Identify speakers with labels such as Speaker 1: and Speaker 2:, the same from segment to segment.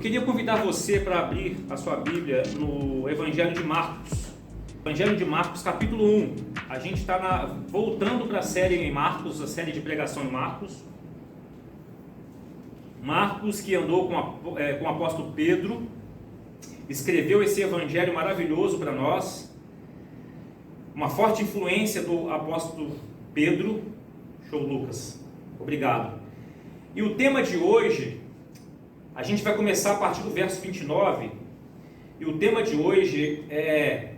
Speaker 1: queria convidar você para abrir a sua Bíblia no Evangelho de Marcos. Evangelho de Marcos, capítulo 1. A gente está voltando para a série em Marcos, a série de pregação em Marcos. Marcos, que andou com o apóstolo Pedro, escreveu esse evangelho maravilhoso para nós. Uma forte influência do apóstolo Pedro. Show, Lucas. Obrigado. E o tema de hoje, a gente vai começar a partir do verso 29. E o tema de hoje é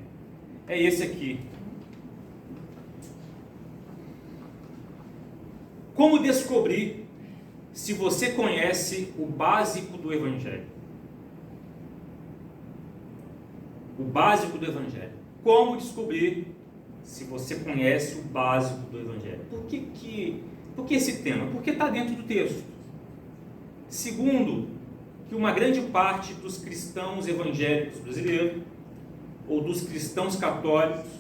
Speaker 1: esse aqui. Como descobrir se você conhece o básico do Evangelho? O básico do Evangelho. Como descobrir se você conhece o básico do Evangelho? Por que esse tema? Porque está dentro do texto. Segundo, que uma grande parte dos cristãos evangélicos brasileiros ou dos cristãos católicos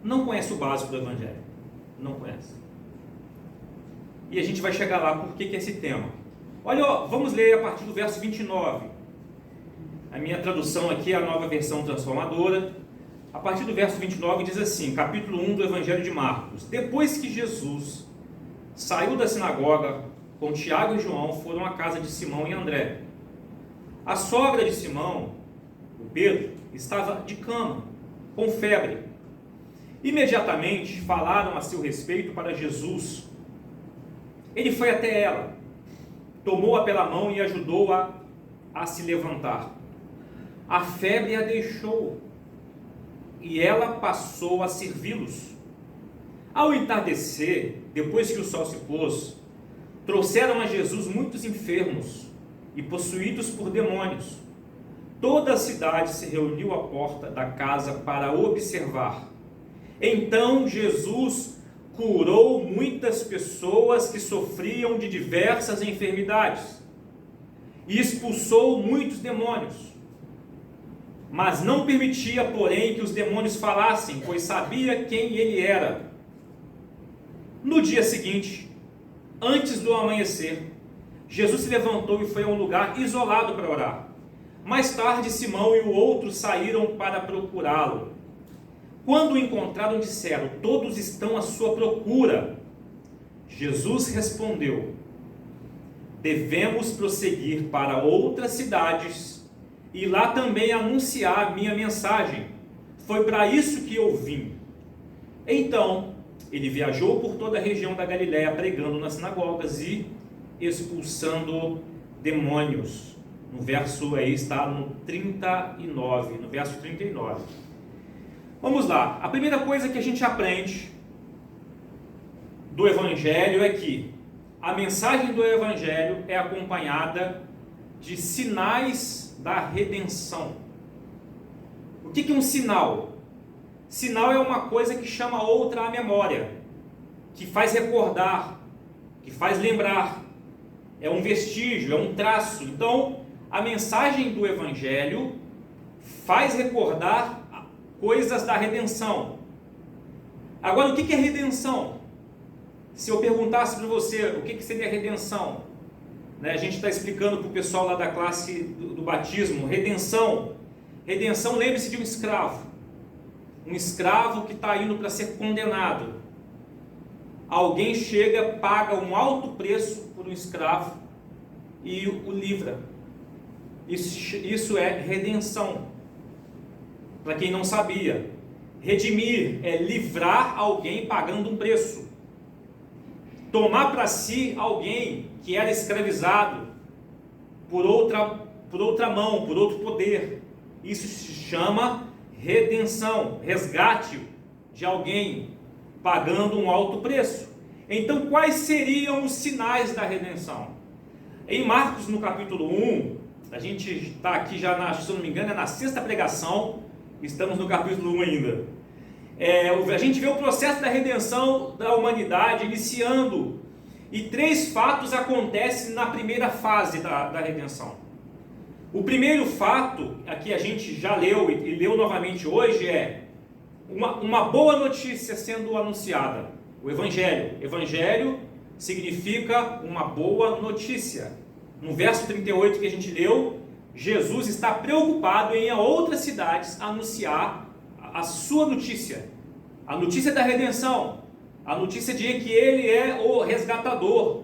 Speaker 1: não conhece o básico do Evangelho. Não conhece. E a gente vai chegar lá. Por que é esse tema? Olha, vamos ler a partir do verso 29. A minha tradução aqui é a Nova Versão Transformadora. A partir do verso 29 diz assim, capítulo 1 do Evangelho de Marcos. Depois que Jesus saiu da sinagoga, com Tiago e João foram à casa de Simão e André. A sogra de Simão, o Pedro, estava de cama, com febre. Imediatamente falaram a seu respeito para Jesus. Ele foi até ela, tomou-a pela mão e ajudou-a a se levantar. A febre a deixou e ela passou a servi-los. Ao entardecer, depois que o sol se pôs, trouxeram a Jesus muitos enfermos e possuídos por demônios. Toda a cidade se reuniu à porta da casa para observar. Então Jesus curou muitas pessoas que sofriam de diversas enfermidades e expulsou muitos demônios. Mas não permitia, porém, que os demônios falassem, pois sabia quem ele era. No dia seguinte, antes do amanhecer, Jesus se levantou e foi a um lugar isolado para orar. Mais tarde, Simão e o outro saíram para procurá-lo. Quando o encontraram, disseram, todos estão à sua procura. Jesus respondeu, devemos prosseguir para outras cidades e lá também anunciar minha mensagem. Foi para isso que eu vim. Então, ele viajou por toda a região da Galiléia, pregando nas sinagogas e expulsando demônios. No verso aí está no 39, no verso 39. Vamos lá. A primeira coisa que a gente aprende do Evangelho é que a mensagem do Evangelho é acompanhada de sinais da redenção. O que é um sinal? Sinal é uma coisa que chama outra à memória, que faz recordar, que faz lembrar. É um vestígio, é um traço. Então, a mensagem do Evangelho faz recordar coisas da redenção. Agora, o que é redenção? Se eu perguntasse para você o que seria redenção, né? A gente está explicando para o pessoal lá da classe do batismo. Redenção, lembre-se de um escravo. Um escravo que está indo para ser condenado. Alguém chega, paga um alto preço por um escravo e o livra. Isso é redenção. Para quem não sabia, redimir é livrar alguém pagando um preço. Tomar para si alguém que era escravizado por outra mão, por outro poder. Isso se chama redenção, resgate de alguém pagando um alto preço. Então, quais seriam os sinais da redenção? Em Marcos, no capítulo 1, a gente está aqui já, se eu não me engano, é na sexta pregação, estamos no capítulo 1 ainda. A gente vê o processo da redenção da humanidade iniciando, e 3 fatos acontecem na primeira fase da redenção. O primeiro fato, aqui a gente já leu e leu novamente hoje, é uma boa notícia sendo anunciada. O Evangelho. Evangelho significa uma boa notícia. No verso 38 que a gente leu, Jesus está preocupado em ir a outras cidades anunciar a sua notícia, a notícia da redenção, a notícia de que ele é o resgatador,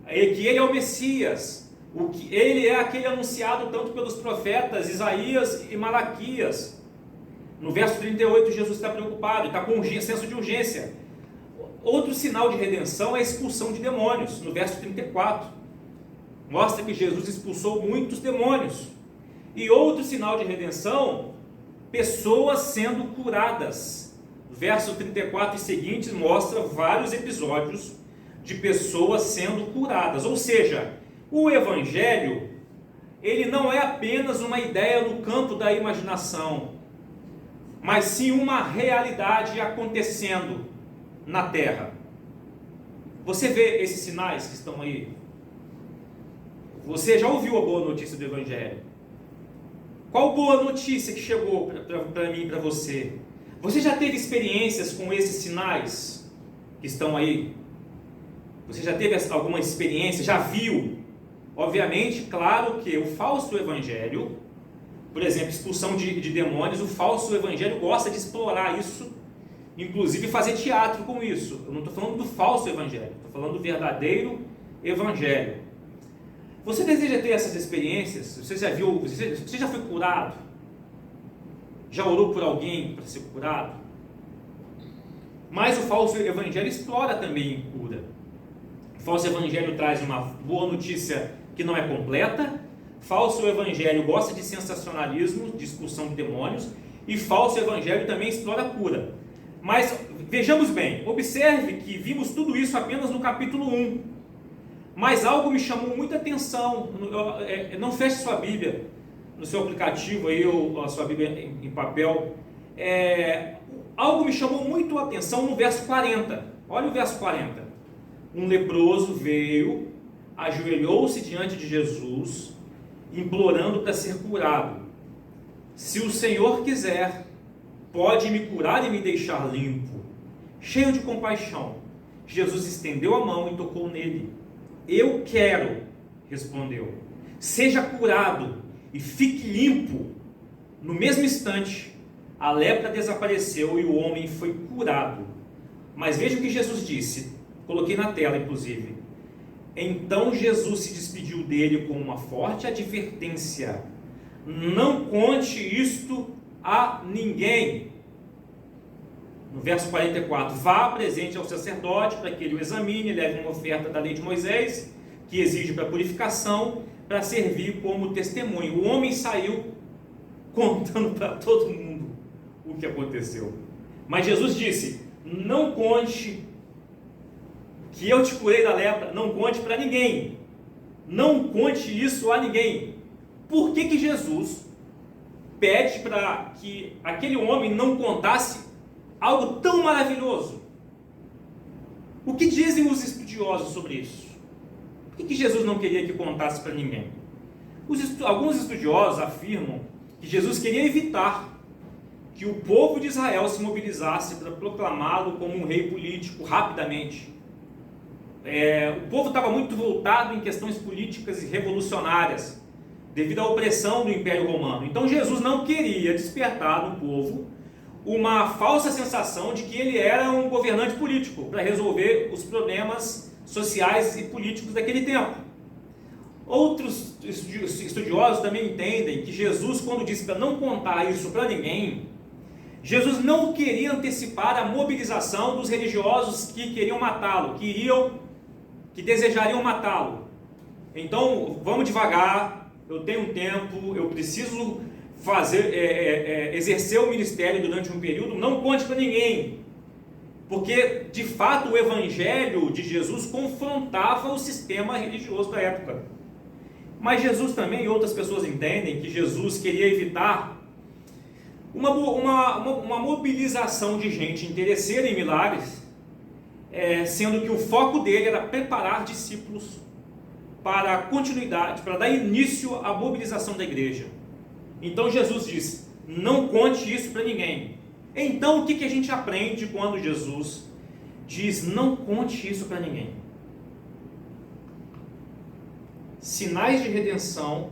Speaker 1: que ele é o Messias, o que ele é aquele anunciado tanto pelos profetas Isaías e Malaquias. No verso 38, Jesus está preocupado, está com senso de urgência. Outro sinal de redenção é a expulsão de demônios. No verso 34, mostra que Jesus expulsou muitos demônios. E outro sinal de redenção, pessoas sendo curadas. No verso 34 e seguintes mostra vários episódios de pessoas sendo curadas. Ou seja, o Evangelho, ele não é apenas uma ideia no campo da imaginação, mas sim uma realidade acontecendo na terra. Você vê esses sinais que estão aí? Você já ouviu a boa notícia do Evangelho? Qual boa notícia que chegou para mim e para você? Você já teve experiências com esses sinais que estão aí? Você já teve alguma experiência? Já viu? Obviamente, claro que o falso evangelho, por exemplo, expulsão de demônios, o falso evangelho gosta de explorar isso, inclusive fazer teatro com isso. Eu não estou falando do falso evangelho, estou falando do verdadeiro evangelho. Você deseja ter essas experiências? Você já viu? Você já foi curado? Já orou por alguém para ser curado? Mas o falso evangelho explora também cura. O falso evangelho traz uma boa notícia que não é completa. Falso evangelho gosta de sensacionalismo, de expulsão de demônios. E falso evangelho também explora cura. Mas vejamos bem, observe que vimos tudo isso apenas no capítulo 1. Mas algo me chamou muita atenção. Não feche sua Bíblia no seu aplicativo aí, ou a sua Bíblia em papel. Algo me chamou muito a atenção no verso 40. Olha o verso 40. Um leproso veio, ajoelhou-se diante de Jesus, implorando para ser curado. Se o Senhor quiser, pode me curar e me deixar limpo. Cheio de compaixão, Jesus estendeu a mão e tocou nele. Eu quero, respondeu. Seja curado e fique limpo. No mesmo instante, a lepra desapareceu e o homem foi curado. Mas veja o que Jesus disse. Coloquei na tela, inclusive. Então Jesus se despediu dele com uma forte advertência. Não conte isto a ninguém. No verso 44, vá presente ao sacerdote para que ele o examine, leve uma oferta da lei de Moisés, que exige para purificação, para servir como testemunho. O homem saiu contando para todo mundo o que aconteceu. Mas Jesus disse, não conte que eu te curei da lepra, não conte para ninguém. Não conte isso a ninguém. Por que Jesus pede para que aquele homem não contasse algo tão maravilhoso? O que dizem os estudiosos sobre isso? Por que Jesus não queria que contasse para ninguém? Alguns estudiosos afirmam que Jesus queria evitar que o povo de Israel se mobilizasse para proclamá-lo como um rei político rapidamente. O povo estava muito voltado em questões políticas e revolucionárias, devido à opressão do Império Romano. Então Jesus não queria despertar no povo uma falsa sensação de que ele era um governante político para resolver os problemas sociais e políticos daquele tempo. Outros estudiosos também entendem que Jesus, quando disse para não contar isso para ninguém, Jesus não queria antecipar a mobilização dos religiosos que queriam matá-lo, que desejariam matá-lo. Então, vamos devagar, eu tenho um tempo, eu preciso exercer o ministério durante um período, não conte para ninguém, porque de fato o evangelho de Jesus confrontava o sistema religioso da época. Mas Jesus também, e outras pessoas entendem que Jesus queria evitar uma mobilização de gente interesseira em milagres, sendo que o foco dele era preparar discípulos para a continuidade, para dar início à mobilização da igreja. Então Jesus disse, não conte isso para ninguém. Então o que a gente aprende quando Jesus diz, não conte isso para ninguém? sinais de redenção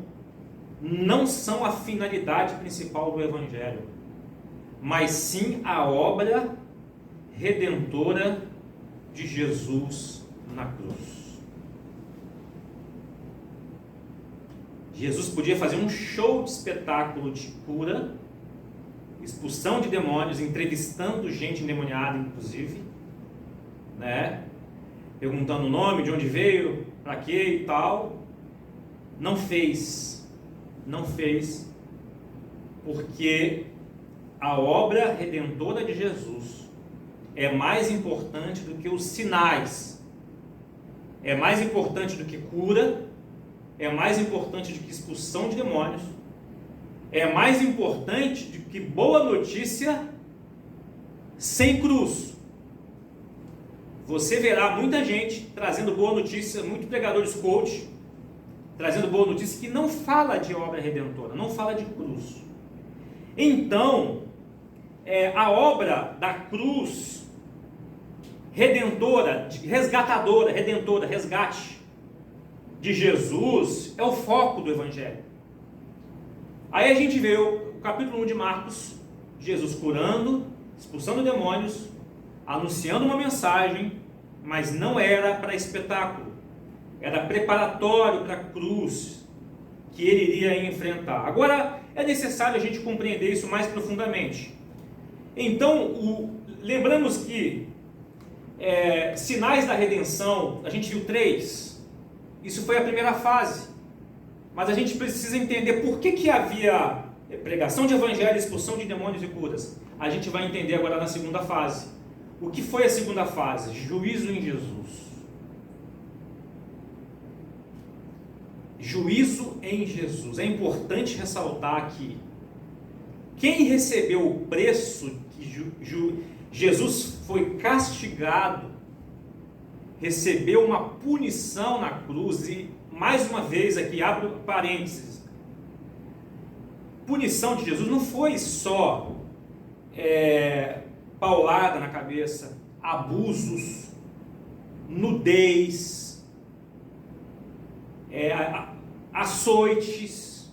Speaker 1: não são a finalidade principal do Evangelho, mas sim a obra redentora de Jesus na cruz. Jesus podia fazer um show de espetáculo de cura, expulsão de demônios, entrevistando gente endemoniada, inclusive, né? Perguntando o nome, de onde veio, para quê e tal. Não fez, porque a obra redentora de Jesus é mais importante do que os sinais, é mais importante do que cura, é mais importante do que expulsão de demônios, é mais importante do que boa notícia sem cruz. Você verá muita gente trazendo boa notícia, muitos pregadores coach, trazendo boa notícia que não fala de obra redentora, não fala de cruz. Então, a obra da cruz redentora, resgatadora, redentora, resgate de Jesus é o foco do Evangelho. Aí a gente vê o capítulo 1 de Marcos, Jesus curando, expulsando demônios, anunciando uma mensagem, mas não era para espetáculo, era preparatório para a cruz que ele iria enfrentar. Agora, é necessário a gente compreender isso mais profundamente. Então, lembramos que sinais da redenção, a gente viu 3, isso foi a primeira fase, mas a gente precisa entender por que havia pregação de evangelho, expulsão de demônios e curas. A gente vai entender agora na segunda fase. O que foi a segunda fase? Juízo em Jesus. Juízo em Jesus. É importante ressaltar que quem recebeu o preço que Jesus foi castigado, recebeu uma punição na cruz, e mais uma vez aqui abro parênteses, punição de Jesus não foi só paulada na cabeça, abusos, nudez, açoites,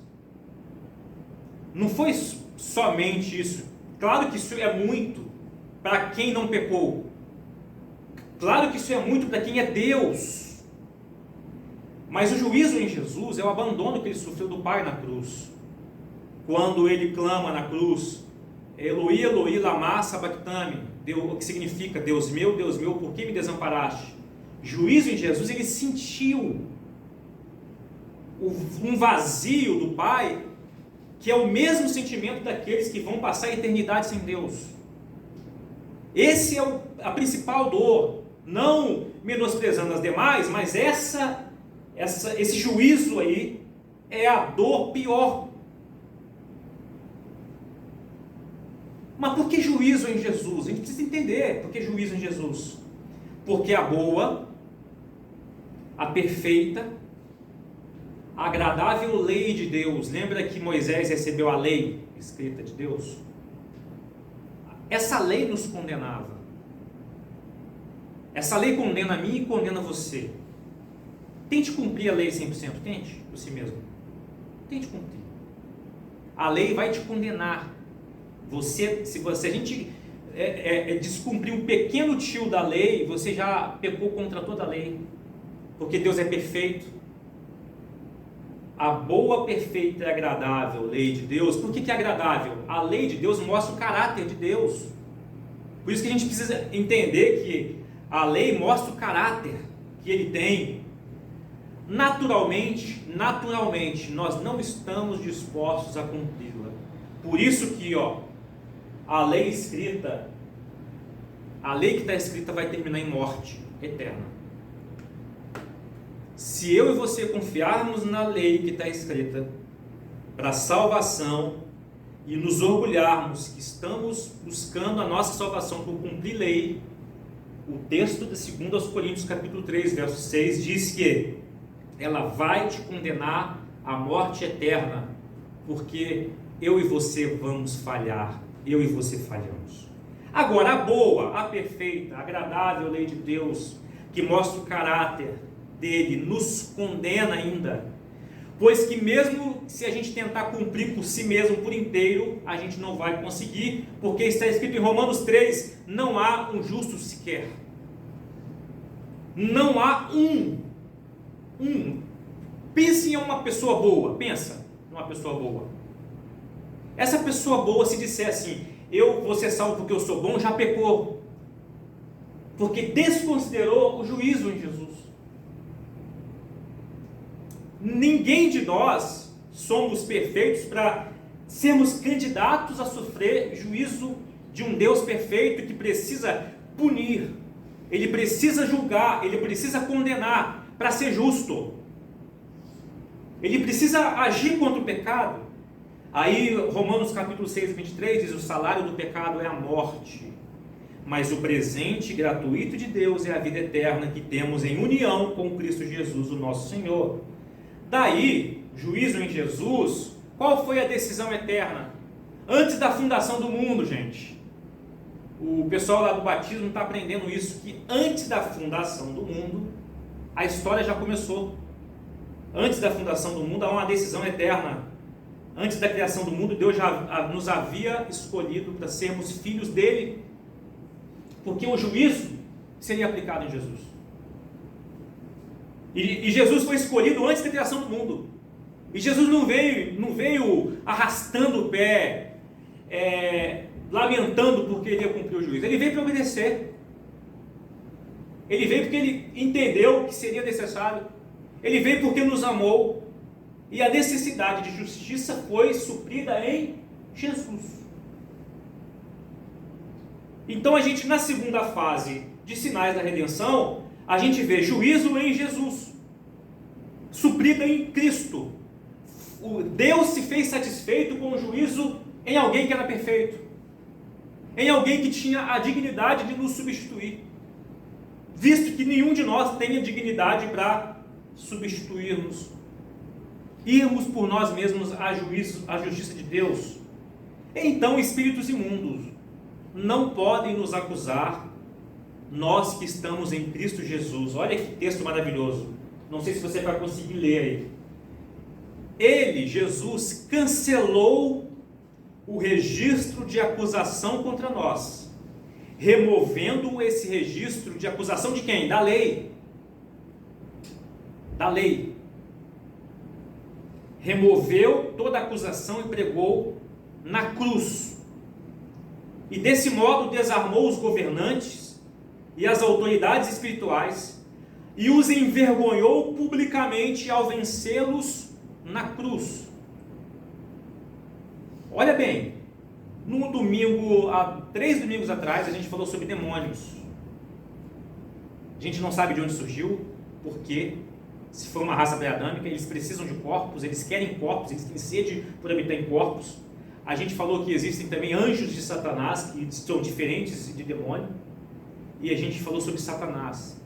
Speaker 1: não foi somente isso. Claro que isso é muito para quem não pecou, claro que isso é muito para quem é Deus, mas o juízo em Jesus é o abandono que ele sofreu do Pai na cruz, quando ele clama na cruz, Eloi, Eloi, lama sabachthani, o que significa, Deus meu, por que me desamparaste? Juízo em Jesus, ele sentiu um vazio do Pai, que é o mesmo sentimento daqueles que vão passar a eternidade sem Deus. Esse é a principal dor, não menosprezando as demais, mas esse juízo aí é a dor pior. Mas por que juízo em Jesus? A gente precisa entender por que juízo em Jesus. Porque a boa, a perfeita, a agradável lei de Deus, lembra que Moisés recebeu a lei escrita de Deus? Essa lei nos condenava. Essa lei condena a mim e condena você. Tente cumprir a lei 100%, tente por si mesmo. Tente cumprir. A lei vai te condenar. Se a gente descumprir um pequeno tio da lei, você já pecou contra toda a lei, porque Deus é perfeito. A boa, perfeita e agradável lei de Deus. Por que é agradável? A lei de Deus mostra o caráter de Deus. Por isso que a gente precisa entender que a lei mostra o caráter que ele tem. Naturalmente, nós não estamos dispostos a cumpri-la. Por isso que, a lei escrita, a lei que está escrita vai terminar em morte eterna. Se eu e você confiarmos na lei que está escrita para salvação e nos orgulharmos que estamos buscando a nossa salvação por cumprir lei, o texto de 2 Coríntios capítulo 3, verso 6 diz que ela vai te condenar à morte eterna, porque eu e você vamos falhar, eu e você falhamos. Agora, a boa, a perfeita, a agradável lei de Deus, que mostra o caráter, dele nos condena ainda, pois que mesmo se a gente tentar cumprir por si mesmo por inteiro, a gente não vai conseguir, porque está escrito em Romanos 3, não há um justo sequer. Não há um. Pense em uma pessoa boa, pensa numa pessoa boa. Essa pessoa boa, se disser assim, eu vou ser salvo porque eu sou bom, já pecou, porque desconsiderou o juízo em Jesus. Ninguém de nós somos perfeitos para sermos candidatos a sofrer juízo de um Deus perfeito que precisa punir, ele precisa julgar, ele precisa condenar para ser justo. Ele precisa agir contra o pecado. Aí Romanos capítulo 6, 23 diz: o salário do pecado é a morte, mas o presente gratuito de Deus é a vida eterna que temos em união com Cristo Jesus, o nosso Senhor. Daí, juízo em Jesus. Qual foi a decisão eterna? Antes da fundação do mundo, gente. O pessoal lá do batismo está aprendendo isso, que antes da fundação do mundo, a história já começou. Antes da fundação do mundo, há uma decisão eterna. Antes da criação do mundo, Deus já nos havia escolhido para sermos filhos dele, porque o juízo seria aplicado em Jesus. E Jesus foi escolhido antes da criação do mundo. E Jesus não veio arrastando o pé, lamentando porque ele ia cumprir o juízo. Ele veio para obedecer. Ele veio porque ele entendeu que seria necessário. Ele veio porque nos amou. E a necessidade de justiça foi suprida em Jesus. Então a gente, na segunda fase de sinais da redenção, a gente vê juízo em Jesus, suprido em Cristo. O Deus se fez satisfeito com o juízo em alguém que era perfeito, em alguém que tinha a dignidade de nos substituir, visto que nenhum de nós tem a dignidade para substituirmos, irmos por nós mesmos à justiça de Deus. Então espíritos imundos não podem nos acusar, nós que estamos em Cristo Jesus. Olha que texto maravilhoso, não sei se você vai conseguir ler aí. Ele, Jesus, cancelou o registro de acusação contra nós, removendo esse registro de acusação de quem? Da lei. Da lei. Removeu toda a acusação e pregou na cruz. E desse modo desarmou os governantes e as autoridades espirituais e os envergonhou publicamente ao vencê-los na cruz. Olha bem, no domingo, há 3 domingos atrás, a gente falou sobre demônios. A gente não sabe de onde surgiu, porque se for uma raça pré-adâmica, eles precisam de corpos, eles querem corpos, eles têm sede por habitar em corpos. A gente falou que existem também anjos de Satanás, que são diferentes de demônio. E a gente falou sobre Satanás.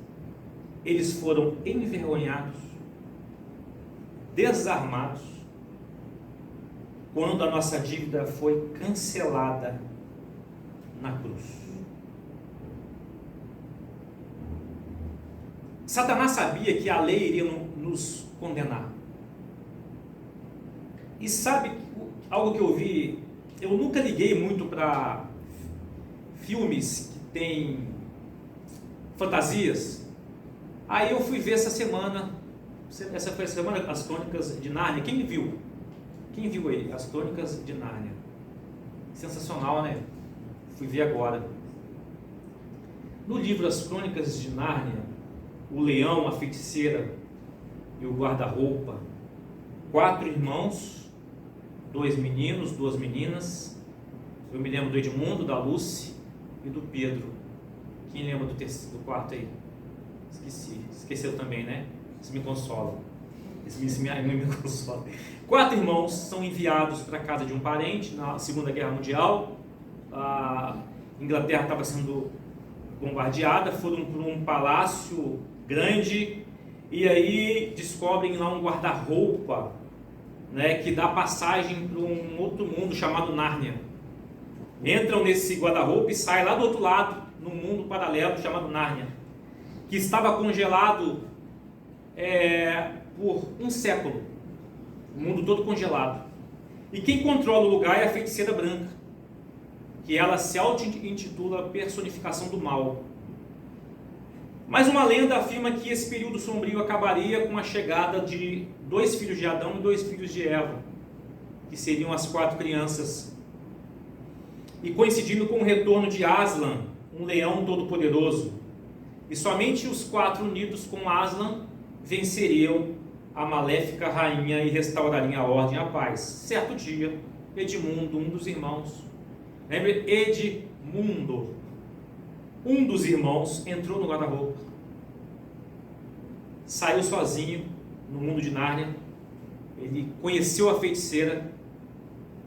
Speaker 1: Eles foram envergonhados, desarmados, quando a nossa dívida foi cancelada na cruz. Satanás sabia que a lei iria nos condenar. E sabe, algo que eu vi, eu nunca liguei muito para filmes que tem fantasias. Aí eu fui ver essa foi a semana, as Crônicas de Nárnia. Quem viu? Quem viu aí? As Crônicas de Nárnia. Sensacional, né? Fui ver agora. No livro As Crônicas de Nárnia, o leão, a feiticeira e o guarda-roupa, 4 irmãos, 2 meninos, 2 meninas. Eu me lembro do Edmundo, da Lucy e do Pedro. Quem lembra do quarto aí? Esqueceu também, né? Isso me consola. Isso me consola. 4 irmãos são enviados para a casa de um parente na Segunda Guerra Mundial. A Inglaterra estava sendo bombardeada, foram para um palácio grande e aí descobrem lá um guarda-roupa, né, que dá passagem para um outro mundo chamado Nárnia. Entram nesse guarda-roupa e saem lá do outro lado, num mundo paralelo chamado Nárnia, que estava congelado por um século, o mundo todo congelado. E quem controla o lugar é a feiticeira branca, que ela se auto-intitula personificação do mal. Mas uma lenda afirma que esse período sombrio acabaria com a chegada de 2 filhos de Adão e 2 filhos de Eva, que seriam as 4 crianças, e coincidindo com o retorno de Aslan, um leão todo-poderoso. E somente os 4 unidos com Aslan venceriam a maléfica rainha e restaurariam a ordem e a paz. Certo dia, Edmundo, um dos irmãos, lembre, Edmundo, um dos irmãos, entrou no guarda-roupa, saiu sozinho no mundo de Nárnia, ele conheceu a feiticeira.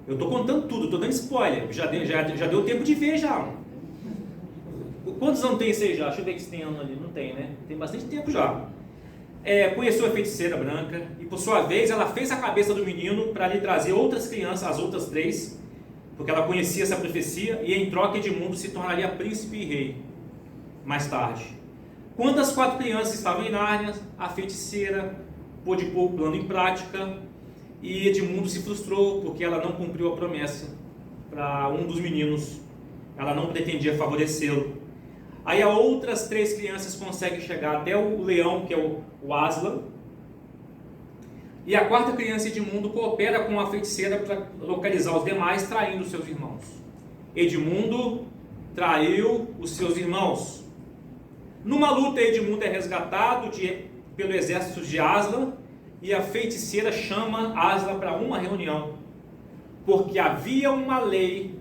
Speaker 1: Eu estou contando tudo, estou dando spoiler, já deu tempo de ver já. Quantos anos tem isso aí já? Deixa eu ver se tem ano ali, não tem, né? Tem bastante tempo já. Conheceu a feiticeira branca e, por sua vez, ela fez a cabeça do menino para lhe trazer outras crianças, as outras 3, porque ela conhecia essa profecia, e em troca Edmundo se tornaria príncipe e rei mais tarde. Quando as 4 crianças estavam em Nárnia, a feiticeira pôde pôr o plano em prática e Edmundo se frustrou porque ela não cumpriu a promessa para um dos meninos, ela não pretendia favorecê-lo. Aí as outras 3 crianças conseguem chegar até o leão, que é o Aslan, e a 4ª criança, Edmundo, coopera com a feiticeira para localizar os demais, traindo seus irmãos. Edmundo traiu os seus irmãos. Numa luta, Edmundo é resgatado pelo exército de Aslan, e a feiticeira chama Aslan para uma reunião, porque havia uma lei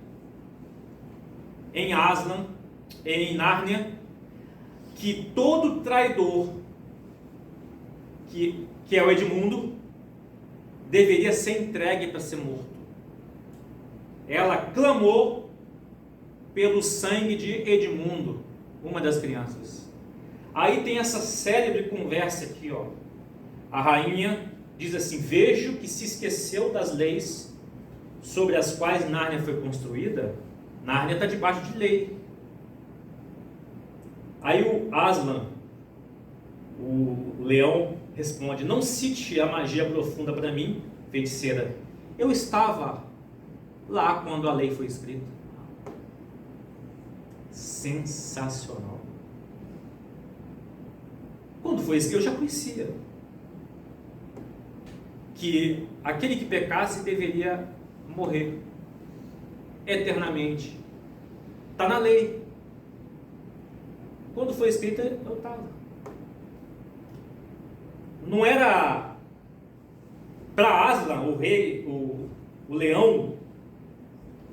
Speaker 1: em Aslan, em Nárnia, que todo traidor, que é o Edmundo, deveria ser entregue para ser morto. Ela clamou pelo sangue de Edmundo, uma das crianças. Aí tem essa célebre conversa aqui, ó. A rainha diz assim: vejo que se esqueceu das leis sobre as quais Nárnia foi construída. Nárnia está debaixo de lei. Aí o Aslan, o leão, responde: não cite a magia profunda para mim, feiticeira. Eu estava lá quando a lei foi escrita. Sensacional. Quando foi escrito, eu já conhecia que aquele que pecasse deveria morrer eternamente. Está na lei. Quando foi escrita, eu estava. Não era para Aslan, o rei, o leão,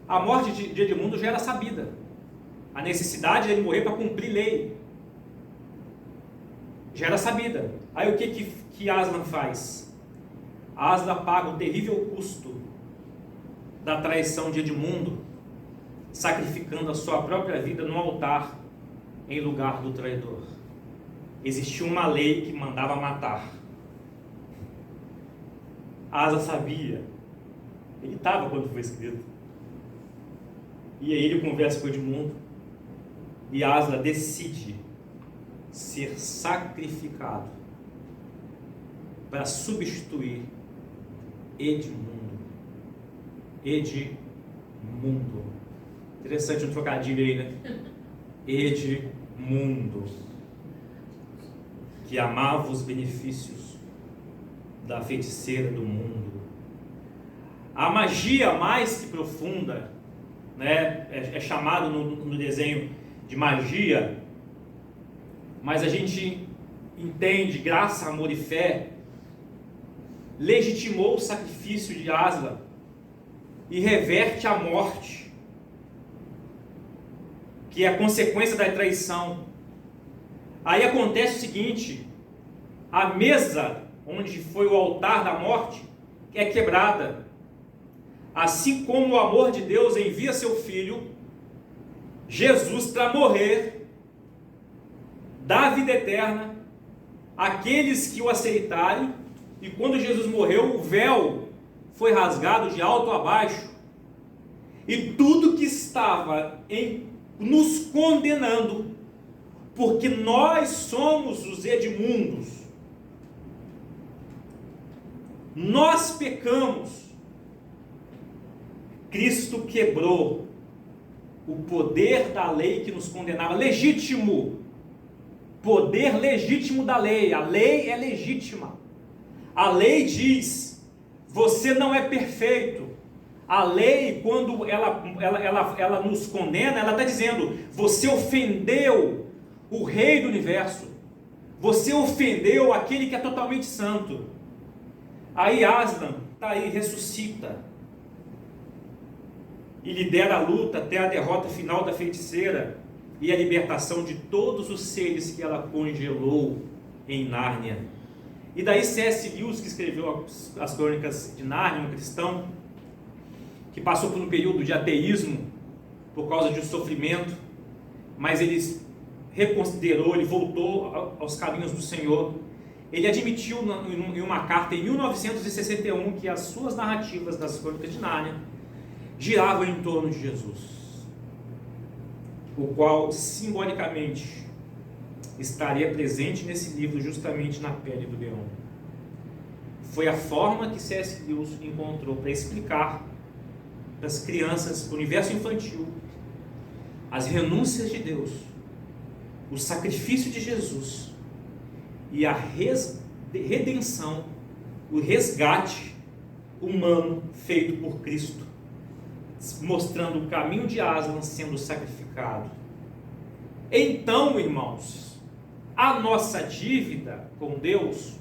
Speaker 1: a morte de Edmundo já era sabida. A necessidade de ele morrer para cumprir lei já era sabida. Aí o que Aslan faz? Aslan paga o terrível custo da traição de Edmundo, sacrificando a sua própria vida no altar em lugar do traidor. Existia uma lei que mandava matar. Aslan sabia. Ele estava quando foi escrito. E aí ele conversa com Edmundo. E Aslan decide ser sacrificado para substituir Edmundo. Edmundo. Interessante um trocadilho aí, né? Edmundo, que amava os benefícios da feiticeira do mundo. A magia mais que profunda, né, é chamado no desenho de magia, mas a gente entende, graça, amor e fé, legitimou o sacrifício de Aslan e reverte a morte, que é a consequência da traição. Aí acontece o seguinte: a mesa onde foi o altar da morte é quebrada. Assim como o amor de Deus envia seu Filho, Jesus, para morrer, dar a vida eterna àqueles que o aceitarem. E quando Jesus morreu, o véu foi rasgado de alto a baixo, e tudo que estava nos condenando, porque nós somos os Edmundos, Nós pecamos. Cristo quebrou o poder da lei que nos condenava, legítimo, poder legítimo da lei. A lei é legítima. A lei diz: você não é perfeito. A lei, quando ela nos condena, ela está dizendo: você ofendeu o Rei do Universo, você ofendeu aquele que é totalmente santo. Aí Aslan está aí, ressuscita e lidera a luta até a derrota final da feiticeira e a libertação de todos os seres que ela congelou em Nárnia. E daí C.S. Lewis, que escreveu as Crônicas de Nárnia, um cristão que passou por um período de ateísmo por causa de um sofrimento, mas ele reconsiderou, ele voltou aos caminhos do Senhor. Ele admitiu em uma carta em 1961 que as suas narrativas das Crônicas de Nárnia giravam em torno de Jesus, o qual simbolicamente estaria presente nesse livro justamente na pele do leão. Foi a forma que C.S. Lewis encontrou para explicar para as crianças do universo infantil as renúncias de Deus, o sacrifício de Jesus e a redenção, o resgate humano feito por Cristo, mostrando o caminho de Aslan sendo sacrificado. Então, irmãos, a nossa dívida com Deus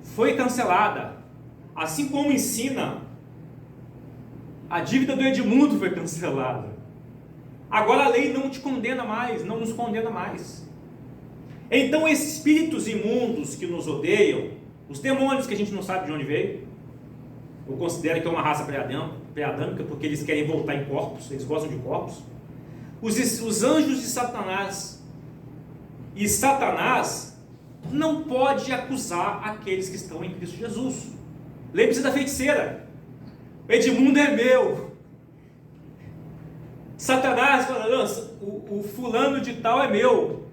Speaker 1: foi cancelada, assim como ensina, a dívida do Edmundo foi cancelada. Agora a lei não te condena mais, não nos condena mais. Então espíritos imundos que nos odeiam, os demônios que a gente não sabe de onde veio, eu considero que é uma raça pré-adâmica, porque eles querem voltar em corpos, eles gostam de corpos. Os anjos de Satanás, e Satanás não pode acusar aqueles que estão em Cristo Jesus. Lembre-se da feiticeira: Edmundo é meu. Satanás fala: o fulano de tal é meu.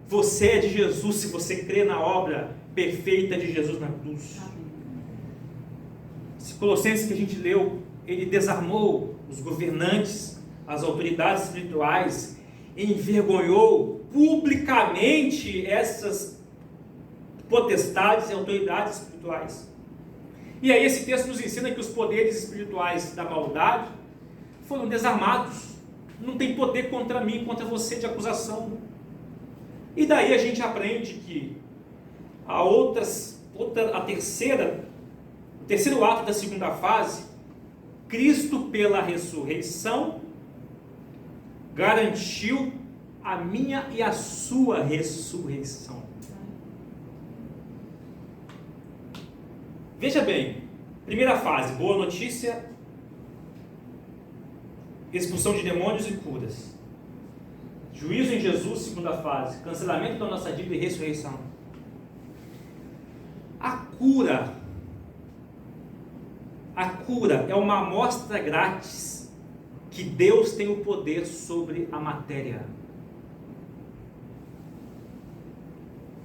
Speaker 1: Você é de Jesus se você crê na obra perfeita de Jesus na cruz. Esse Colossenses que a gente leu, ele desarmou os governantes, as autoridades espirituais, envergonhou publicamente essas potestades e autoridades espirituais. E aí esse texto nos ensina que os poderes espirituais da maldade foram desarmados. Não tem poder contra mim, contra você de acusação. E daí a gente aprende que o terceiro ato da segunda fase, Cristo pela ressurreição garantiu a minha e a sua ressurreição. Veja bem, primeira fase, boa notícia, expulsão de demônios e curas. Juízo em Jesus, segunda fase, cancelamento da nossa dívida e ressurreição. A cura é uma amostra grátis que Deus tem o poder sobre a matéria.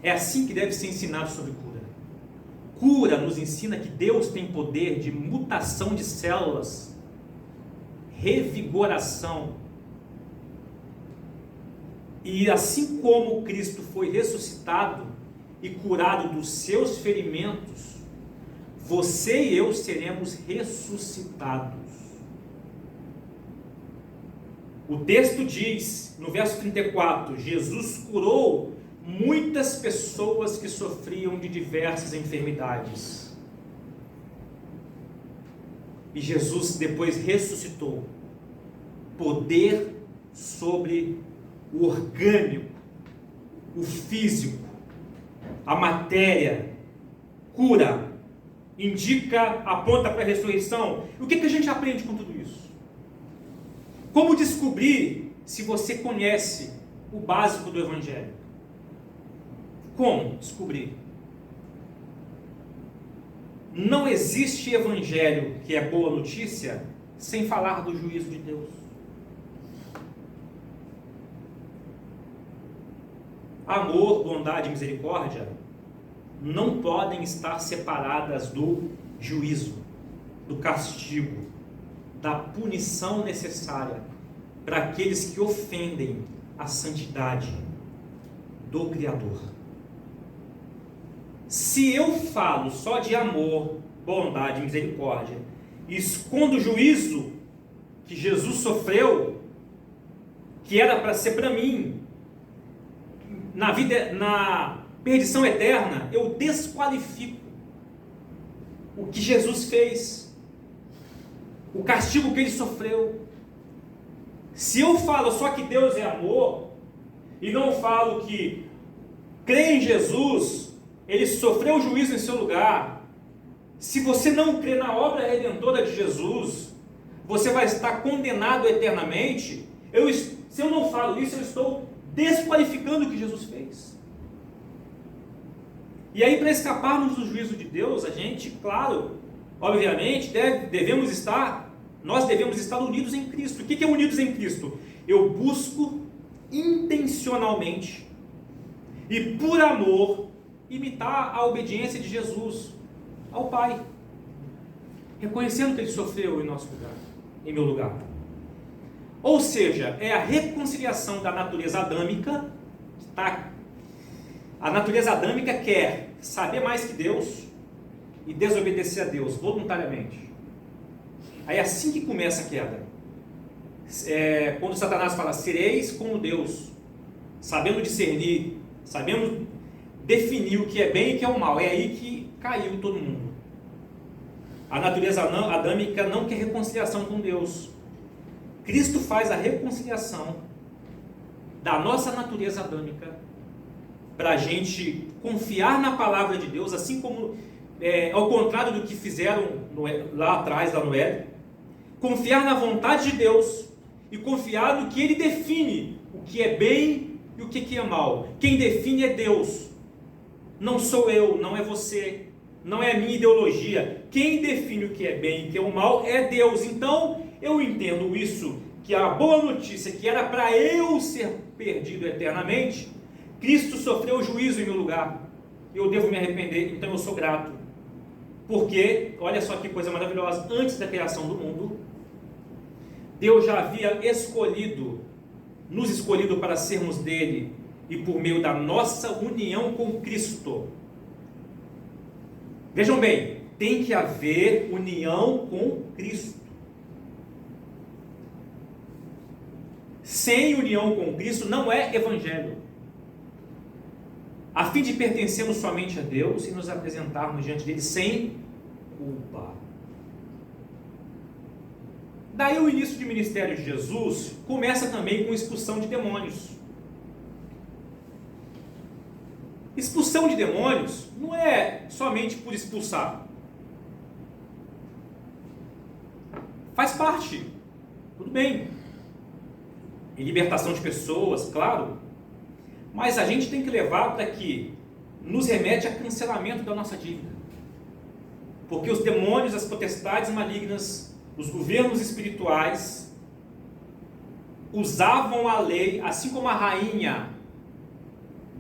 Speaker 1: É assim que deve ser ensinado sobre cura. Cura nos ensina que Deus tem poder de mutação de células, revigoração. E assim como Cristo foi ressuscitado e curado dos seus ferimentos, você e eu seremos ressuscitados. O texto diz, no verso 34, Jesus curou muitas pessoas que sofriam de diversas enfermidades. E Jesus depois ressuscitou. Poder sobre o orgânico, o físico, a matéria, cura, indica, aponta para a ressurreição. E o que a gente aprende com tudo isso? Como descobrir se você conhece o básico do Evangelho? Como descobrir? Não existe Evangelho que é boa notícia sem falar do juízo de Deus. Amor, bondade e misericórdia não podem estar separadas do juízo, do castigo, da punição necessária para aqueles que ofendem a santidade do Criador. Se eu falo só de amor, bondade e misericórdia e escondo o juízo que Jesus sofreu, que era para ser para mim, na perdição eterna, eu desqualifico o que Jesus fez, o castigo que ele sofreu. Se eu falo só que Deus é amor, e não falo que crê em Jesus, ele sofreu o juízo em seu lugar, se você não crê na obra redentora de Jesus, você vai estar condenado eternamente. Se eu não falo isso, eu estou desqualificando o que Jesus fez. E aí, para escaparmos do juízo de Deus, a gente, claro, obviamente, nós devemos estar unidos em Cristo. O que é unidos em Cristo? Eu busco intencionalmente e por amor imitar a obediência de Jesus ao Pai, reconhecendo que ele sofreu em nosso lugar, em meu lugar. Ou seja, é a reconciliação da natureza adâmica. A natureza adâmica quer saber mais que Deus e desobedecer a Deus voluntariamente. Aí é assim que começa a queda. Quando Satanás fala, sereis como Deus, sabendo discernir, sabendo definir o que é bem e o que é o mal. É aí que caiu todo mundo. A natureza adâmica não quer reconciliação com Deus. Cristo faz a reconciliação da nossa natureza adâmica para a gente confiar na palavra de Deus, assim como, ao contrário do que fizeram lá atrás, lá no Éden, confiar na vontade de Deus e confiar no que Ele define, o que é bem e o que é mal. Quem define é Deus, não sou eu, não é você, não é a minha ideologia. Quem define o que é bem e o que é o mal é Deus. Então, eu entendo isso, que a boa notícia, que era para eu ser perdido eternamente, Cristo sofreu o juízo em meu lugar. Eu devo me arrepender, então eu sou grato. Porque, olha só que coisa maravilhosa, antes da criação do mundo, Deus já havia nos escolhido para sermos dele, e por meio da nossa união com Cristo. Vejam bem, tem que haver união com Cristo. Sem união com Cristo não é evangelho. A fim de pertencermos somente a Deus e nos apresentarmos diante dele sem culpa. Daí o início do ministério de Jesus começa também com expulsão de demônios. Expulsão de demônios não é somente por expulsar. Faz parte, tudo bem. E libertação de pessoas, claro. Mas a gente tem que levar para que nos remete a cancelamento da nossa dívida. Porque os demônios, as potestades malignas, os governos espirituais usavam a lei, assim como a rainha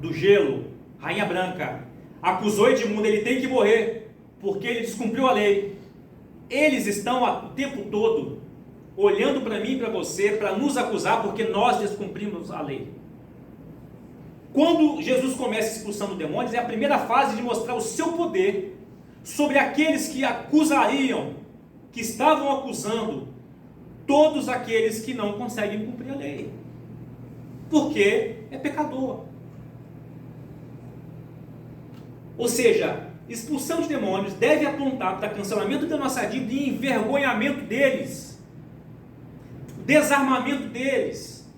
Speaker 1: do gelo, rainha branca, acusou Edmundo, ele tem que morrer, porque ele descumpriu a lei. Eles estão o tempo todo olhando para mim e para você, para nos acusar, porque nós descumprimos a lei. Quando Jesus começa expulsando demônios, é a primeira fase de mostrar o seu poder sobre aqueles que acusariam, que estavam acusando todos aqueles que não conseguem cumprir a lei, porque é pecador. Ou seja, expulsão de demônios deve apontar para cancelamento da nossa dívida e envergonhamento deles, desarmamento deles,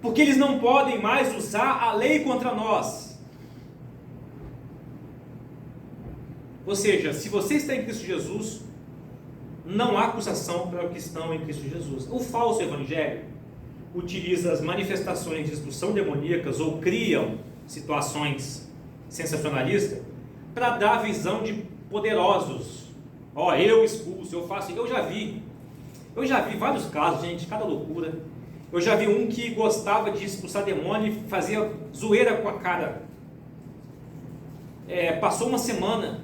Speaker 1: porque eles não podem mais usar a lei contra nós. Ou seja, se você está em Cristo Jesus, não há acusação para os que estão em Cristo Jesus. O falso evangelho utiliza as manifestações de expulsão demoníacas ou criam situações sensacionalistas para dar visão de poderosos. Eu expulso, eu faço. Eu já vi vários casos, gente, cada loucura. Eu já vi um que gostava de expulsar demônio e fazia zoeira com a cara. passou uma semana,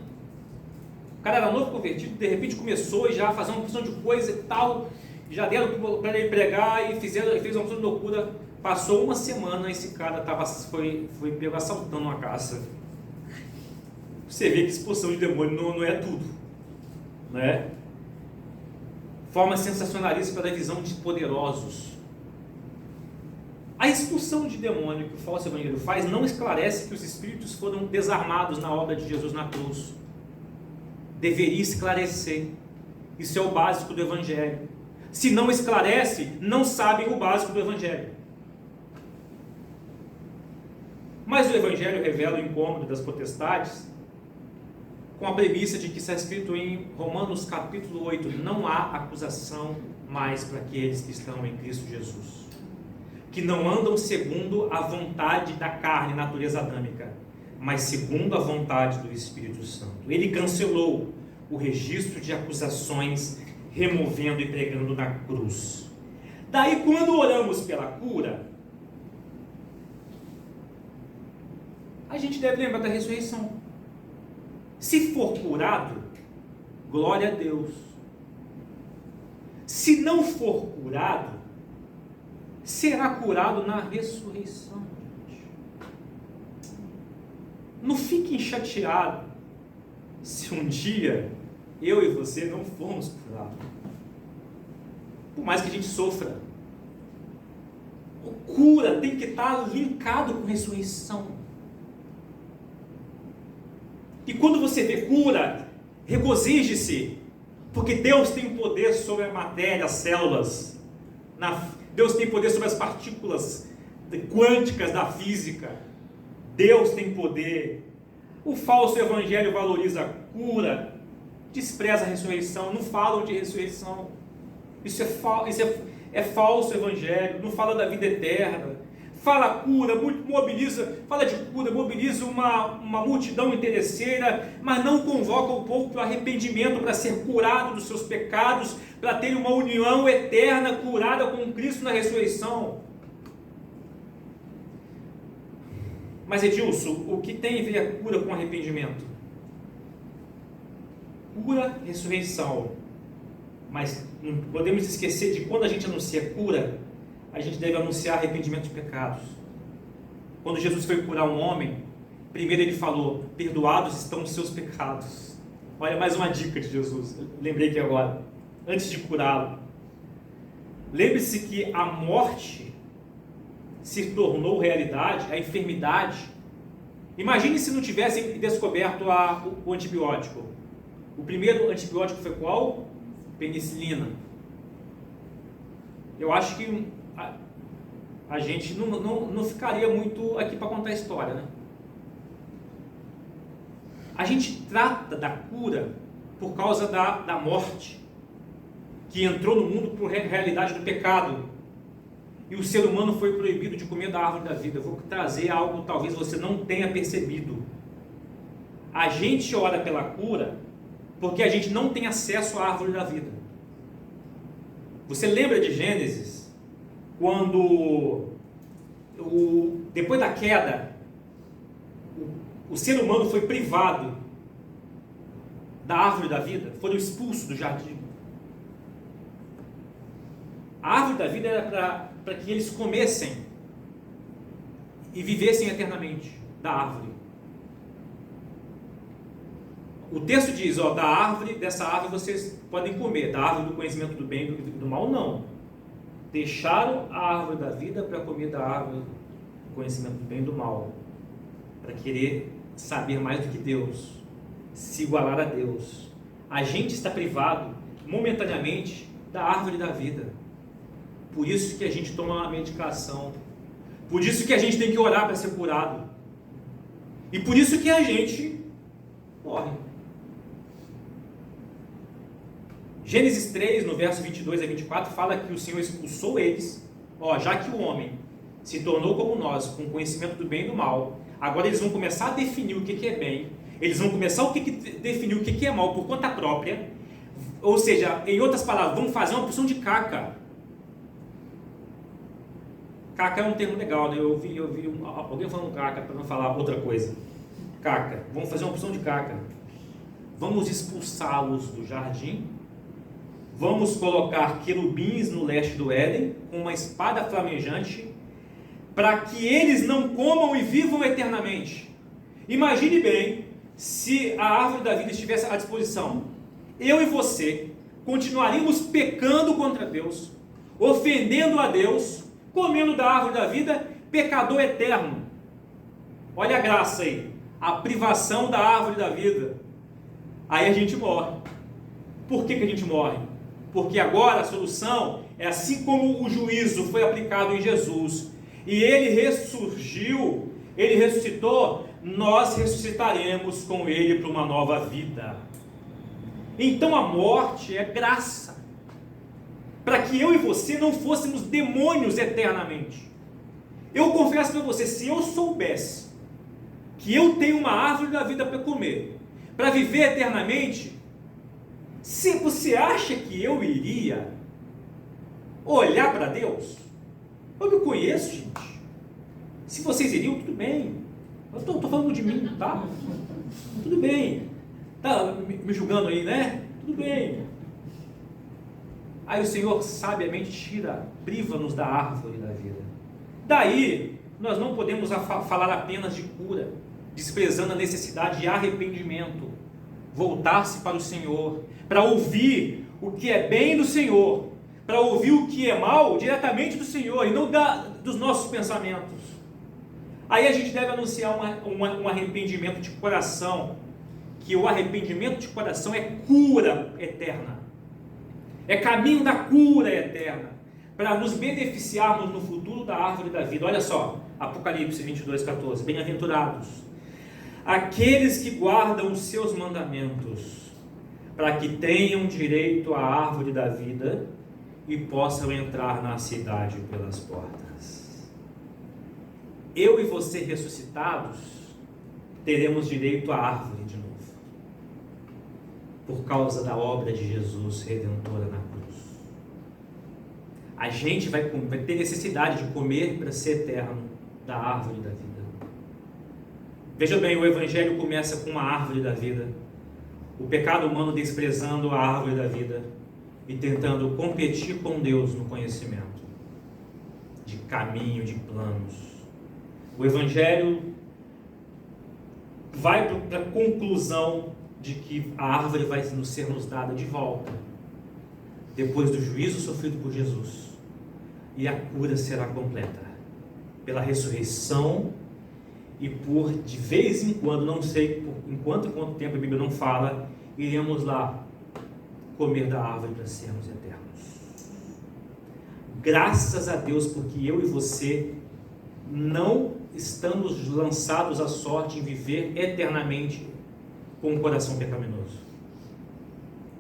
Speaker 1: o cara era novo convertido, de repente começou e já fazer uma opção de coisa e tal, já deram para ele pregar e fez uma opção de loucura. Passou uma semana, esse cara foi pego assaltando uma casa. Você vê que expulsão de demônio não é tudo, né? Forma sensacionalista para a visão de poderosos. A expulsão de demônio que o falso evangelho faz não esclarece que os espíritos foram desarmados na obra de Jesus na cruz. Deveria esclarecer. Isso é o básico do evangelho. Se não esclarece, não sabem o básico do evangelho. Mas o evangelho revela o incômodo das potestades com a premissa de que está escrito em Romanos capítulo 8, não há acusação mais para aqueles que estão em Cristo Jesus, que não andam segundo a vontade da carne, natureza adâmica, mas segundo a vontade do Espírito Santo. Ele cancelou o registro de acusações, removendo e pregando na cruz. Daí, quando oramos pela cura, a gente deve lembrar da ressurreição. Se for curado, glória a Deus. Se não for curado, será curado na ressurreição. Não fiquem chateados se um dia eu e você não formos curados. Por mais que a gente sofra. A cura tem que estar linkado com ressurreição. E quando você vê cura, regozije-se, porque Deus tem poder sobre a matéria, as células. Deus tem poder sobre as partículas quânticas da física. Deus tem poder. O falso evangelho valoriza a cura, despreza a ressurreição, não falam de ressurreição. Isso é falso evangelho, não fala da vida eterna. Fala cura, fala de cura, mobiliza uma multidão interesseira, mas não convoca o povo para o arrependimento, para ser curado dos seus pecados, para ter uma união eterna, curada com Cristo na ressurreição. Mas Edilson, o que tem a ver a cura com arrependimento? Cura, ressurreição. Mas não podemos esquecer de quando a gente anuncia cura, a gente deve anunciar arrependimento de pecados. Quando Jesus foi curar um homem, primeiro ele falou, perdoados estão os seus pecados. Olha, mais uma dica de Jesus, lembrei aqui agora, antes de curá-lo. Lembre-se que a morte se tornou realidade, a enfermidade. Imagine se não tivessem descoberto o antibiótico. O primeiro antibiótico foi qual? Penicilina. Eu acho que a gente não ficaria muito aqui para contar a história, né? A gente trata da cura por causa da morte, que entrou no mundo por realidade do pecado, e o ser humano foi proibido de comer da árvore da vida. Eu vou trazer algo que talvez você não tenha percebido. A gente ora pela cura porque a gente não tem acesso à árvore da vida. Você lembra de Gênesis? Quando, depois da queda, o ser humano foi privado da árvore da vida, foram expulsos do jardim. A árvore da vida era para que eles comessem e vivessem eternamente da árvore. O texto diz, dessa árvore vocês podem comer, da árvore do conhecimento do bem e do mal, não. Deixaram a árvore da vida para comer da árvore do conhecimento do bem e do mal, para querer saber mais do que Deus, se igualar a Deus. A gente está privado momentaneamente da árvore da vida. Por isso que a gente toma uma medicação, por isso que a gente tem que orar para ser curado, e por isso que a gente morre. Gênesis 3, no verso 22 a 24, fala que o Senhor expulsou eles. Já que o homem se tornou como nós, com conhecimento do bem e do mal, agora eles vão começar a definir o que é bem, eles vão começar a definir o que é mal por conta própria, ou seja, em outras palavras, vão fazer uma porção de caca. Caca é um termo legal, né? Eu ouvi alguém falando caca para não falar outra coisa. Caca. Vamos fazer uma opção de caca. Vamos expulsá-los do jardim. Vamos colocar querubins no leste do Éden, com uma espada flamejante, para que eles não comam e vivam eternamente. Imagine bem, se a árvore da vida estivesse à disposição, eu e você continuaríamos pecando contra Deus, ofendendo a Deus, comendo da árvore da vida, pecador eterno. Olha a graça aí, a privação da árvore da vida. Aí a gente morre. Por que a gente morre? Porque agora a solução é, assim como o juízo foi aplicado em Jesus, e ele ressurgiu, ele ressuscitou, nós ressuscitaremos com ele para uma nova vida. Então a morte é graça, para que eu e você não fôssemos demônios eternamente. Eu confesso para você, se eu soubesse que eu tenho uma árvore da vida para comer, para viver eternamente, se você acha que eu iria olhar para Deus? Eu me conheço, gente. Se vocês iriam, tudo bem. Eu estou falando de mim, tá? Tudo bem. Tá me julgando aí, né? Tudo bem. Aí o Senhor sabiamente priva-nos da árvore da vida. Daí, nós não podemos falar apenas de cura, desprezando a necessidade de arrependimento. Voltar-se para o Senhor, para ouvir o que é bem do Senhor, para ouvir o que é mal diretamente do Senhor e não dos nossos pensamentos. Aí a gente deve anunciar um arrependimento de coração, que o arrependimento de coração é cura eterna, é caminho da cura eterna, para nos beneficiarmos no futuro da árvore da vida. Olha só, Apocalipse 22:14, bem-aventurados aqueles que guardam os seus mandamentos, para que tenham direito à árvore da vida e possam entrar na cidade pelas portas. Eu e você ressuscitados teremos direito à árvore de novo, por causa da obra de Jesus redentora na cruz. A gente vai ter necessidade de comer para ser eterno da árvore da vida. Veja bem, o Evangelho começa com uma árvore da vida, o pecado humano desprezando a árvore da vida e tentando competir com Deus no conhecimento de caminho, de planos. O Evangelho vai para a conclusão de que a árvore vai ser nos dada de volta, depois do juízo sofrido por Jesus, e a cura será completa pela ressurreição. E por de vez em quando, não sei em quanto tempo a Bíblia não fala, iremos lá comer da árvore para sermos eternos. Graças a Deus, porque eu e você não estamos lançados à sorte em viver eternamente com um coração pecaminoso.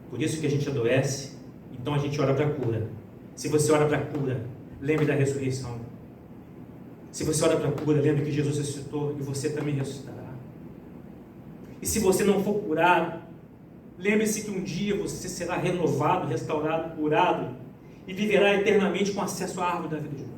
Speaker 1: Por isso que a gente adoece, então a gente ora para a cura. Se você ora para a cura, lembre da ressurreição. Se você ora para a cura, lembre que Jesus ressuscitou e você também ressuscitará. E se você não for curado, lembre-se que um dia você será renovado, restaurado, curado e viverá eternamente com acesso à árvore da vida de novo.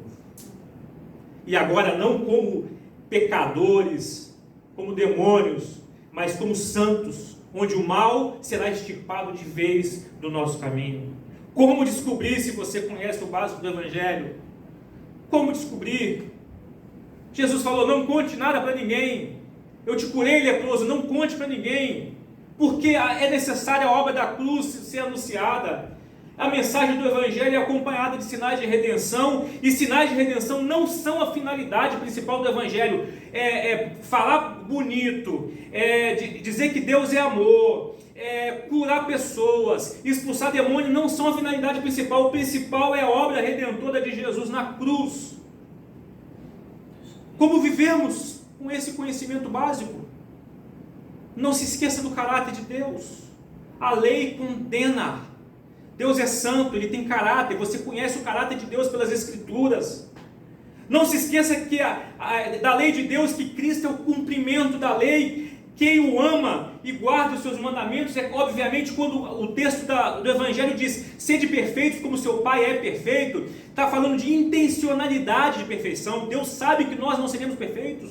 Speaker 1: E agora não como pecadores, como demônios, mas como santos, onde o mal será extirpado de vez do nosso caminho. Como descobrir se você conhece o básico do Evangelho? Como descobrir? Jesus falou, não conte nada para ninguém. Eu te curei, leproso, não conte para ninguém. Porque é necessária a obra da cruz ser anunciada. A mensagem do Evangelho é acompanhada de sinais de redenção, e sinais de redenção não são a finalidade principal do Evangelho. Falar bonito, dizer que Deus é amor, curar pessoas, expulsar demônios não são a finalidade principal. O principal é a obra redentora de Jesus na cruz. Como vivemos com esse conhecimento básico? Não se esqueça do caráter de Deus. A lei condena. Deus é santo, Ele tem caráter. Você conhece o caráter de Deus pelas Escrituras. Não se esqueça que da lei de Deus, que Cristo é o cumprimento da lei. Quem o ama e guarda os seus mandamentos, obviamente, quando o texto do Evangelho diz, sede perfeitos como seu Pai é perfeito, está falando de intencionalidade de perfeição. Deus sabe que nós não seremos perfeitos.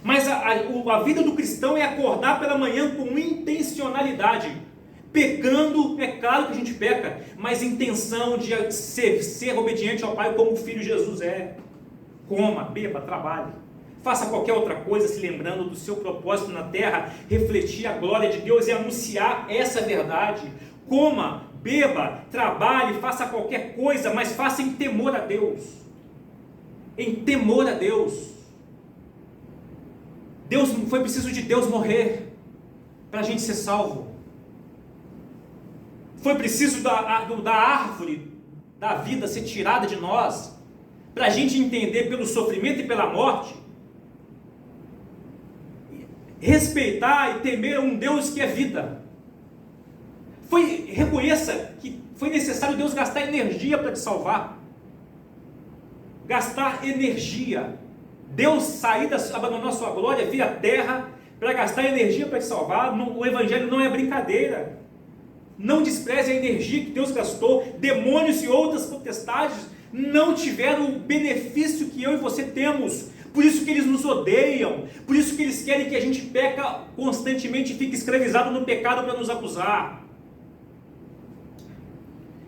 Speaker 1: Mas a vida do cristão é acordar pela manhã com intencionalidade. Pecando, é claro que a gente peca, mas intenção de ser obediente ao Pai como o Filho Jesus é. Coma, beba, trabalhe. Faça qualquer outra coisa, se lembrando do seu propósito na terra, refletir a glória de Deus e anunciar essa verdade. Coma, beba, trabalhe, faça qualquer coisa, mas faça em temor a Deus. Em temor a Deus. Foi preciso de Deus morrer para a gente ser salvo. Foi preciso da árvore da vida ser tirada de nós, para a gente entender pelo sofrimento e pela morte, respeitar e temer um Deus que é vida. Reconheça que foi necessário Deus gastar energia para te salvar. Gastar energia. Deus abandonou a sua glória, vir à terra para gastar energia para te salvar. O Evangelho não é brincadeira. Não despreze a energia que Deus gastou. Demônios e outras potestades não tiveram o benefício que eu e você temos. Por isso que eles nos odeiam. Por isso que eles querem que a gente peca constantemente e fique escravizado no pecado para nos acusar.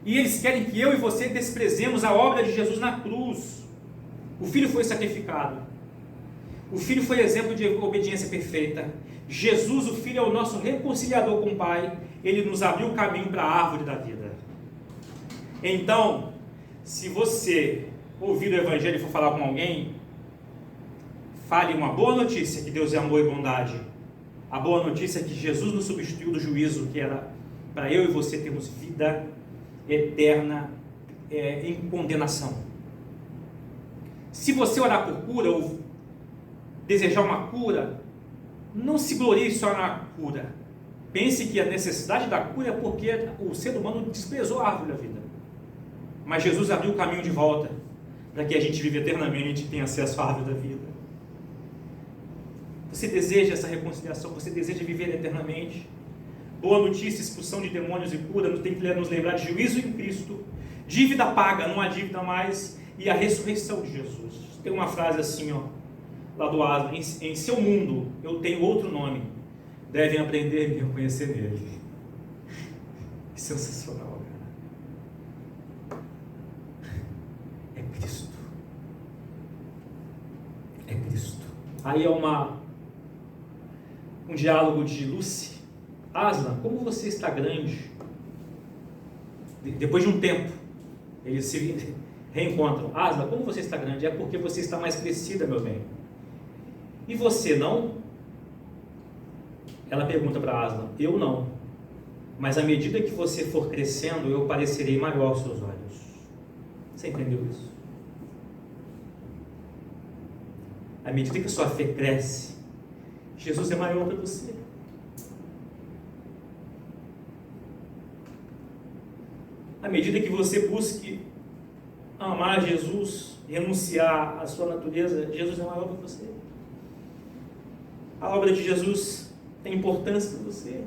Speaker 1: E eles querem que eu e você desprezemos a obra de Jesus na cruz. O Filho foi sacrificado. O Filho foi exemplo de obediência perfeita. Jesus, o Filho, é o nosso reconciliador com o Pai. Ele nos abriu o caminho para a árvore da vida. Então, se você ouvir o Evangelho e for falar com alguém, fale uma boa notícia, que Deus é amor e bondade. A boa notícia é que Jesus nos substituiu do juízo, que era para eu e você termos vida eterna em condenação. Se você orar por cura ou desejar uma cura, não se glorie só na cura. Pense que a necessidade da cura é porque o ser humano desprezou a árvore da vida. Mas Jesus abriu o caminho de volta para que a gente viva eternamente e tenha acesso à árvore da vida. Você deseja essa reconciliação? Você deseja viver eternamente? Boa notícia, expulsão de demônios e cura, tem que nos lembrar de juízo em Cristo, dívida paga, não há dívida mais, e a ressurreição de Jesus. Tem uma frase assim, lá do Aslan: em seu mundo eu tenho outro nome, devem aprender a me reconhecer nele. Sensacional, cara. É Cristo. É Cristo. Aí é um diálogo de Lucy. Aslan, como você está grande? Depois de um tempo, eles se reencontram. Aslan, como você está grande? É porque você está mais crescida, meu bem. E você não? Ela pergunta para Aslan: eu não. Mas à medida que você for crescendo, eu parecerei maior aos seus olhos. Você entendeu isso? À medida que a sua fé cresce, Jesus é maior para você. À medida que você busque amar Jesus, renunciar à sua natureza, Jesus é maior para você. A obra de Jesus tem importância para você.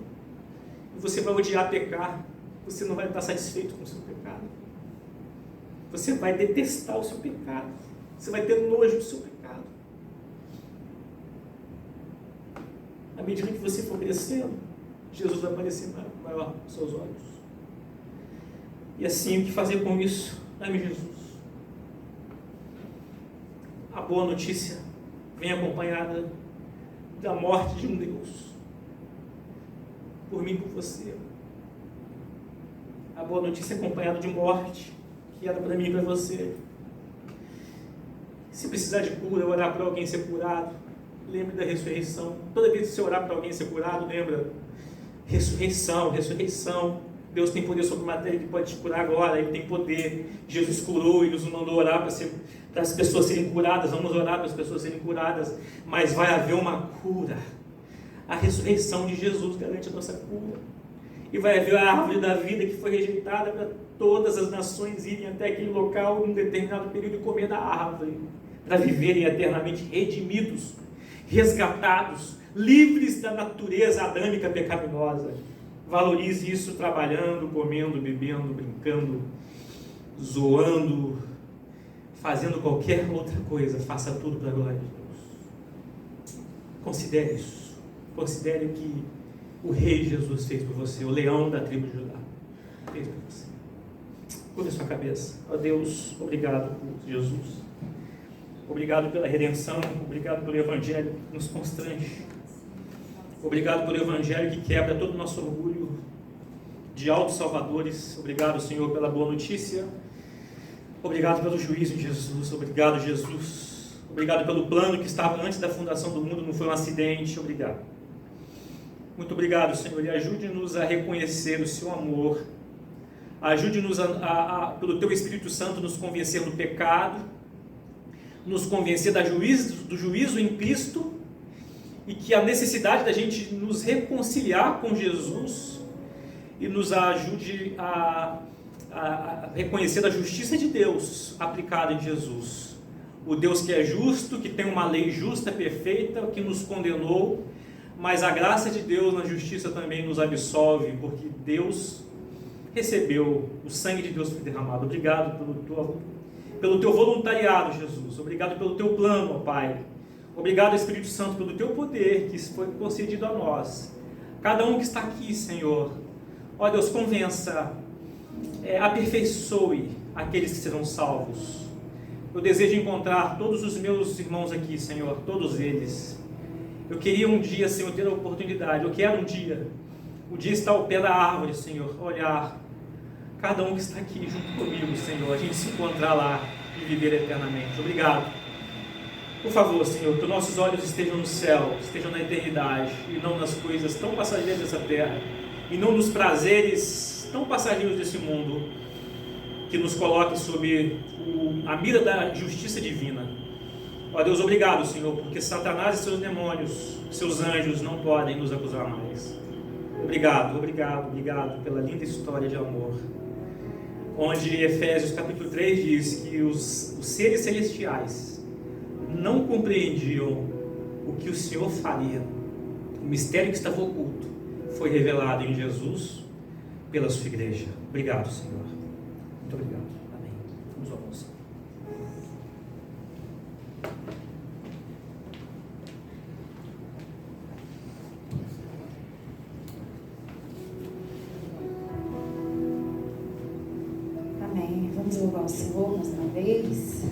Speaker 1: E você vai odiar pecar. Você não vai estar satisfeito com o seu pecado. Você vai detestar o seu pecado. Você vai ter nojo do seu pecado. À medida que você for crescendo, Jesus vai parecer maior aos seus olhos. E assim, o que fazer com isso? Ame Jesus. A boa notícia vem acompanhada da morte de um Deus. Por mim e por você. A boa notícia é acompanhada de morte, que era para mim e para você. Se precisar de cura, orar para alguém ser curado, lembre da ressurreição. Toda vez que você orar para alguém ser curado, lembra: ressurreição, ressurreição. Deus tem poder sobre a matéria, que pode te curar agora. Ele tem poder. Jesus curou e nos mandou orar para as pessoas serem curadas. Vamos orar para as pessoas serem curadas, mas vai haver uma cura. A ressurreição de Jesus garante a nossa cura. E vai haver a árvore da vida, que foi rejeitada, para todas as nações irem até aquele local num determinado período e comer da árvore, para viverem eternamente redimidos, resgatados, livres da natureza adâmica pecaminosa. Valorize isso trabalhando, comendo, bebendo, brincando, zoando, fazendo qualquer outra coisa. Faça tudo para a glória de Deus. Considere isso. Considere o que o Rei Jesus fez por você, o leão da tribo de Judá fez por você. Curva sua cabeça. Ó Deus, obrigado por Jesus. Obrigado pela redenção. Obrigado pelo Evangelho que nos constrange. Obrigado pelo Evangelho que quebra todo o nosso orgulho de auto-salvadores. Obrigado, Senhor, pela boa notícia. Obrigado pelo juízo de Jesus. Obrigado, Jesus. Obrigado pelo plano que estava antes da fundação do mundo. Não foi um acidente. Obrigado. Muito obrigado, Senhor. E ajude-nos a reconhecer o seu amor. Ajude-nos pelo Teu Espírito Santo, nos convencer do pecado, nos convencer do juízo em Cristo, e que a necessidade da gente nos reconciliar com Jesus e nos ajude a reconhecer a justiça de Deus aplicada em Jesus. O Deus que é justo, que tem uma lei justa, perfeita, que nos condenou, mas a graça de Deus na justiça também nos absolve, porque Deus recebeu, o sangue de Deus foi derramado. Obrigado pelo Teu voluntariado, Jesus. Obrigado pelo Teu plano, ó Pai. Obrigado, Espírito Santo, pelo Teu poder que foi concedido a nós. Cada um que está aqui, Senhor, ó Deus, convença, aperfeiçoe aqueles que serão salvos. Eu desejo encontrar todos os meus irmãos aqui, Senhor, todos eles. Eu queria um dia, Senhor, ter a oportunidade. Eu quero um dia estar ao pé da árvore, Senhor, olhar cada um que está aqui junto comigo, Senhor, a gente se encontrar lá e viver eternamente. Obrigado. Por favor, Senhor, que nossos olhos estejam no céu, estejam na eternidade, e não nas coisas tão passageiras dessa terra, e não nos prazeres tão passageiros desse mundo, que nos coloque sob a mira da justiça divina. Ó Deus, obrigado, Senhor, porque Satanás e seus demônios, seus anjos, não podem nos acusar mais. Obrigado, obrigado, obrigado pela linda história de amor, onde Efésios capítulo 3 diz que os seres celestiais não compreendiam o que o Senhor faria. O mistério que estava oculto foi revelado em Jesus pela sua igreja. Obrigado, Senhor. Muito obrigado. Amém. Vamos ao almoço.
Speaker 2: Amém. Vamos louvar o Senhor mais uma vez.